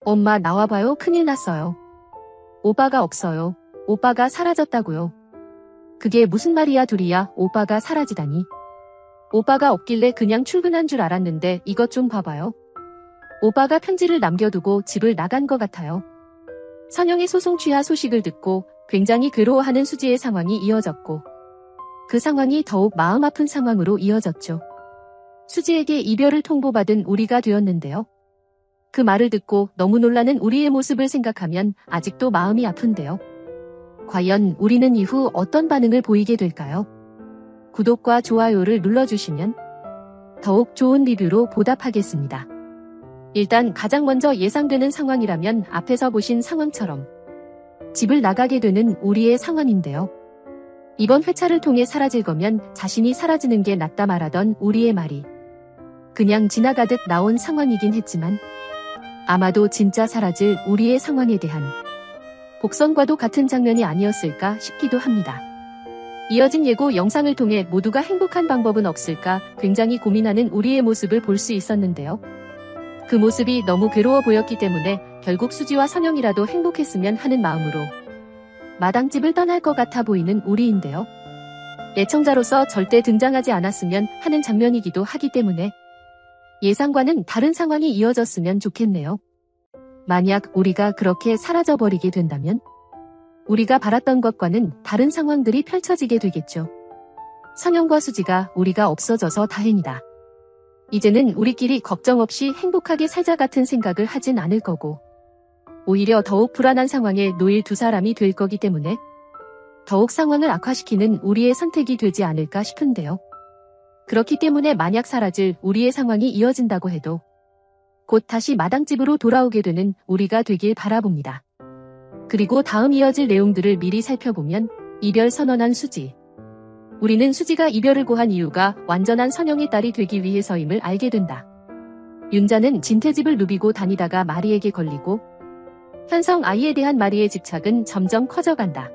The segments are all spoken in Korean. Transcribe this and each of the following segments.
엄마 나와봐요. 큰일 났어요. 오빠가 없어요. 오빠가 사라졌다고요. 그게 무슨 말이야 둘이야. 오빠가 사라지다니. 오빠가 없길래 그냥 출근한 줄 알았는데 이것 좀 봐봐요. 오빠가 편지를 남겨두고 집을 나간 것 같아요. 선영의 소송 취하 소식을 듣고 굉장히 괴로워하는 수지의 상황이 이어졌고 그 상황이 더욱 마음 아픈 상황으로 이어졌죠. 수지에게 이별을 통보받은 우리가 되었는데요. 그 말을 듣고 너무 놀라는 우리의 모습을 생각하면 아직도 마음이 아픈데요. 과연 우리는 이후 어떤 반응을 보이게 될까요? 구독과 좋아요를 눌러주시면 더욱 좋은 리뷰로 보답하겠습니다. 일단 가장 먼저 예상되는 상황이라면 앞에서 보신 상황처럼 집을 나가게 되는 우리의 상황인데요. 이번 회차를 통해 사라질 거면 자신이 사라지는 게 낫다 말하던 우리의 말이 그냥 지나가듯 나온 상황이긴 했지만 아마도 진짜 사라질 우리의 상황에 대한 복선과도 같은 장면이 아니었을까 싶기도 합니다. 이어진 예고 영상을 통해 모두가 행복한 방법은 없을까 굉장히 고민하는 우리의 모습을 볼 수 있었는데요. 그 모습이 너무 괴로워 보였기 때문에 결국 수지와 선영이라도 행복했으면 하는 마음으로 마당집을 떠날 것 같아 보이는 우리인데요. 애청자로서 절대 등장하지 않았으면 하는 장면이기도 하기 때문에 예상과는 다른 상황이 이어졌으면 좋겠네요. 만약 우리가 그렇게 사라져버리게 된다면 우리가 바랐던 것과는 다른 상황들이 펼쳐지게 되겠죠. 선영과 수지가 우리가 없어져서 다행이다. 이제는 우리끼리 걱정 없이 행복하게 살자 같은 생각을 하진 않을 거고 오히려 더욱 불안한 상황에 놓일 두 사람이 될 거기 때문에 더욱 상황을 악화시키는 우리의 선택이 되지 않을까 싶은데요. 그렇기 때문에 만약 사라질 우리의 상황이 이어진다고 해도 곧 다시 마당집으로 돌아오게 되는 우리가 되길 바라봅니다. 그리고 다음 이어질 내용들을 미리 살펴보면 이별 선언한 수지. 우리는 수지가 이별을 고한 이유가 완전한 선영의 딸이 되기 위해서임을 알게 된다. 윤자는 진태집을 누비고 다니다가 마리에게 걸리고 현성 아이에 대한 마리의 집착은 점점 커져간다.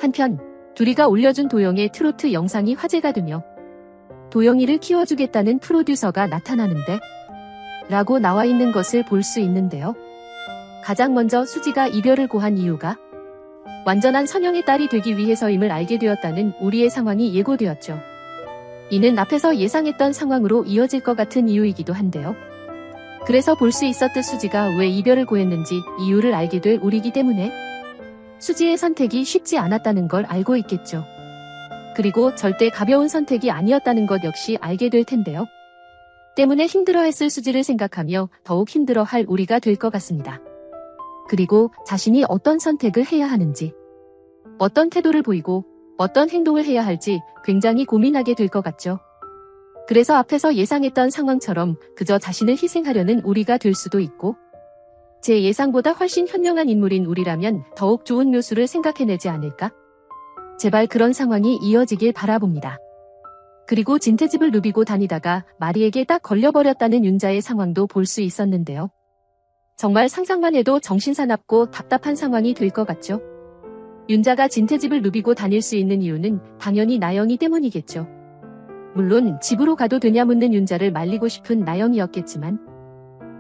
한편 둘이가 올려준 도영의 트로트 영상이 화제가 되며 도영이를 키워주겠다는 프로듀서가 나타나는데 라고 나와 있는 것을 볼 수 있는데요. 가장 먼저 수지가 이별을 고한 이유가 완전한 선영의 딸이 되기 위해서임을 알게 되었다는 우리의 상황이 예고되었죠. 이는 앞에서 예상했던 상황으로 이어질 것 같은 이유이기도 한데요. 그래서 볼 수 있었듯 수지가 왜 이별을 고했는지 이유를 알게 될 우리이기 때문에 수지의 선택이 쉽지 않았다는 걸 알고 있겠죠. 그리고 절대 가벼운 선택이 아니었다는 것 역시 알게 될 텐데요. 때문에 힘들어했을 수지를 생각하며 더욱 힘들어할 우리가 될 것 같습니다. 그리고 자신이 어떤 선택을 해야 하는지, 어떤 태도를 보이고 어떤 행동을 해야 할지 굉장히 고민하게 될 것 같죠. 그래서 앞에서 예상했던 상황처럼 그저 자신을 희생하려는 우리가 될 수도 있고 제 예상보다 훨씬 현명한 인물인 우리라면 더욱 좋은 묘수를 생각해내지 않을까? 제발 그런 상황이 이어지길 바라봅니다. 그리고 진태집을 누비고 다니다가 마리에게 딱 걸려버렸다는 윤자의 상황도 볼 수 있었는데요. 정말 상상만 해도 정신사납고 답답한 상황이 될 것 같죠. 윤자가 진태집을 누비고 다닐 수 있는 이유는 당연히 나영이 때문이겠죠. 물론 집으로 가도 되냐 묻는 윤자를 말리고 싶은 나영이었겠지만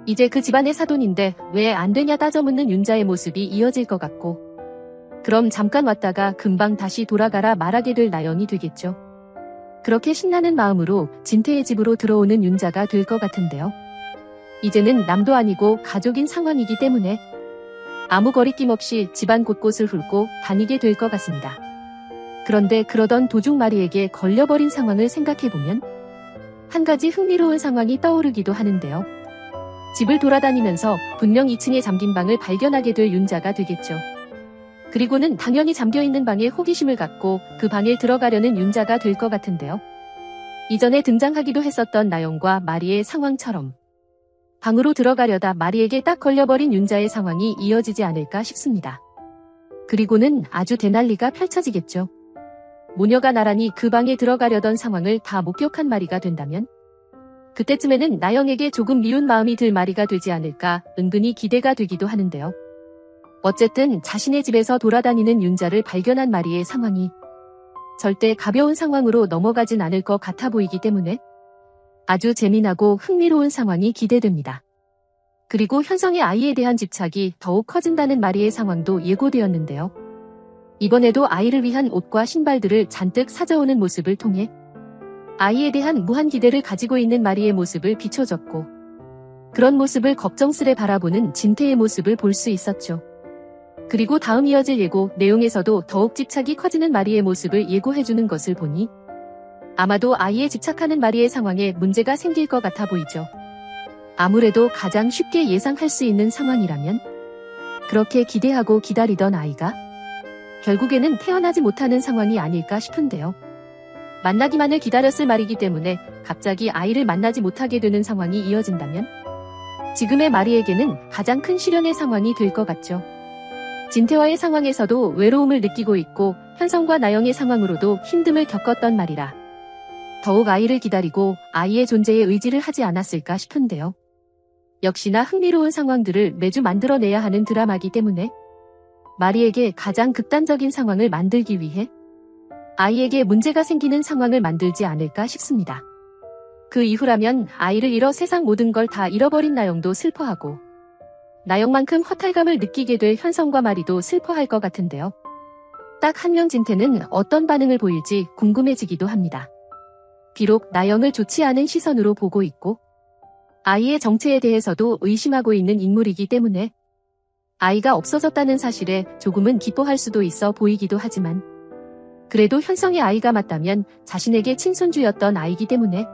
이제 그 집안의 사돈인데 왜 안 되냐 따져 묻는 윤자의 모습이 이어질 것 같고 그럼 잠깐 왔다가 금방 다시 돌아가라 말하게 될 나영이 되겠죠. 그렇게 신나는 마음으로 진태의 집으로 들어오는 윤자가 될 것 같은데요. 이제는 남도 아니고 가족인 상황이기 때문에 아무 거리낌 없이 집안 곳곳을 훑고 다니게 될 것 같습니다. 그런데 그러던 도중 마리에게 걸려버린 상황을 생각해보면 한 가지 흥미로운 상황이 떠오르기도 하는데요. 집을 돌아다니면서 분명 2층에 잠긴 방을 발견하게 될 윤자가 되겠죠. 그리고는 당연히 잠겨있는 방에 호기심을 갖고 그 방에 들어가려는 윤자가 될 것 같은데요. 이전에 등장하기도 했었던 나영과 마리의 상황처럼 방으로 들어가려다 마리에게 딱 걸려버린 윤자의 상황이 이어지지 않을까 싶습니다. 그리고는 아주 대난리가 펼쳐지겠죠. 모녀가 나란히 그 방에 들어가려던 상황을 다 목격한 마리가 된다면 그때쯤에는 나영에게 조금 미운 마음이 들 마리가 되지 않을까 은근히 기대가 되기도 하는데요. 어쨌든 자신의 집에서 돌아다니는 윤자를 발견한 마리의 상황이 절대 가벼운 상황으로 넘어가진 않을 것 같아 보이기 때문에 아주 재미나고 흥미로운 상황이 기대됩니다. 그리고 현성의 아이에 대한 집착이 더욱 커진다는 마리의 상황도 예고되었는데요. 이번에도 아이를 위한 옷과 신발들을 잔뜩 사져오는 모습을 통해 아이에 대한 무한 기대를 가지고 있는 마리의 모습을 비춰줬고, 그런 모습을 걱정스레 바라보는 진태의 모습을 볼 수 있었죠. 그리고 다음 이어질 예고 내용에서도 더욱 집착이 커지는 마리의 모습을 예고해주는 것을 보니 아마도 아이에 집착하는 마리의 상황에 문제가 생길 것 같아 보이죠. 아무래도 가장 쉽게 예상할 수 있는 상황이라면 그렇게 기대하고 기다리던 아이가 결국에는 태어나지 못하는 상황이 아닐까 싶은데요. 만나기만을 기다렸을 말이기 때문에 갑자기 아이를 만나지 못하게 되는 상황이 이어진다면 지금의 마리에게는 가장 큰 시련의 상황이 될 것 같죠. 진태와의 상황에서도 외로움을 느끼고 있고 현성과 나영의 상황으로도 힘듦을 겪었던 말이라 더욱 아이를 기다리고 아이의 존재에 의지를 하지 않았을까 싶은데요. 역시나 흥미로운 상황들을 매주 만들어내야 하는 드라마이기 때문에 마리에게 가장 극단적인 상황을 만들기 위해 아이에게 문제가 생기는 상황을 만들지 않을까 싶습니다. 그 이후라면 아이를 잃어 세상 모든 걸 다 잃어버린 나영도 슬퍼하고 나영만큼 허탈감을 느끼게 될 현성과 마리도 슬퍼할 것 같은데요. 딱 한 명 진태는 어떤 반응을 보일지 궁금해지기도 합니다. 비록 나영을 좋지 않은 시선으로 보고 있고 아이의 정체에 대해서도 의심하고 있는 인물이기 때문에 아이가 없어졌다는 사실에 조금은 기뻐할 수도 있어 보이기도 하지만 그래도 현성의 아이가 맞다면 자신에게 친손주였던 아이기 때문에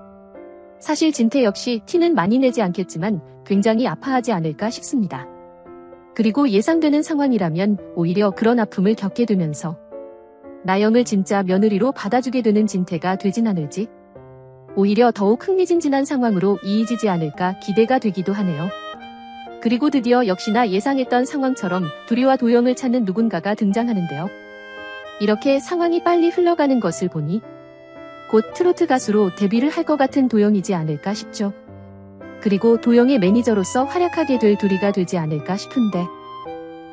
사실 진태 역시 티는 많이 내지 않겠지만 굉장히 아파하지 않을까 싶습니다. 그리고 예상되는 상황이라면 오히려 그런 아픔을 겪게 되면서 나영을 진짜 며느리로 받아주게 되는 진태가 되진 않을지 오히려 더욱 흥미진진한 상황으로 이어지지 않을까 기대가 되기도 하네요. 그리고 드디어 역시나 예상했던 상황처럼 두리와 도영을 찾는 누군가가 등장하는데요. 이렇게 상황이 빨리 흘러가는 것을 보니 곧 트로트 가수로 데뷔를 할 것 같은 도영이지 않을까 싶죠. 그리고 도영의 매니저로서 활약하게 될 두리가 되지 않을까 싶은데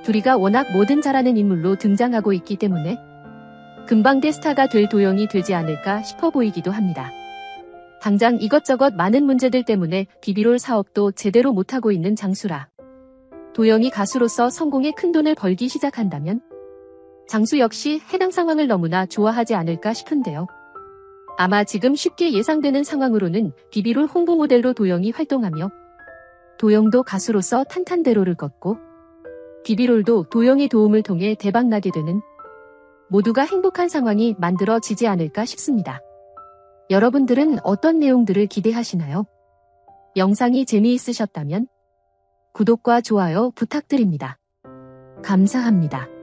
두리가 워낙 뭐든 잘하는 인물로 등장하고 있기 때문에 금방 대스타가 될 도영이 되지 않을까 싶어 보이기도 합니다. 당장 이것저것 많은 문제들 때문에 비비롤 사업도 제대로 못하고 있는 장수라 도영이 가수로서 성공에 큰 돈을 벌기 시작한다면 장수 역시 해당 상황을 너무나 좋아하지 않을까 싶은데요. 아마 지금 쉽게 예상되는 상황으로는 비비롤 홍보 모델로 도영이 활동하며 도영도 가수로서 탄탄대로를 걷고 비비롤도 도영의 도움을 통해 대박나게 되는 모두가 행복한 상황이 만들어지지 않을까 싶습니다. 여러분들은 어떤 내용들을 기대하시나요? 영상이 재미있으셨다면 구독과 좋아요 부탁드립니다. 감사합니다.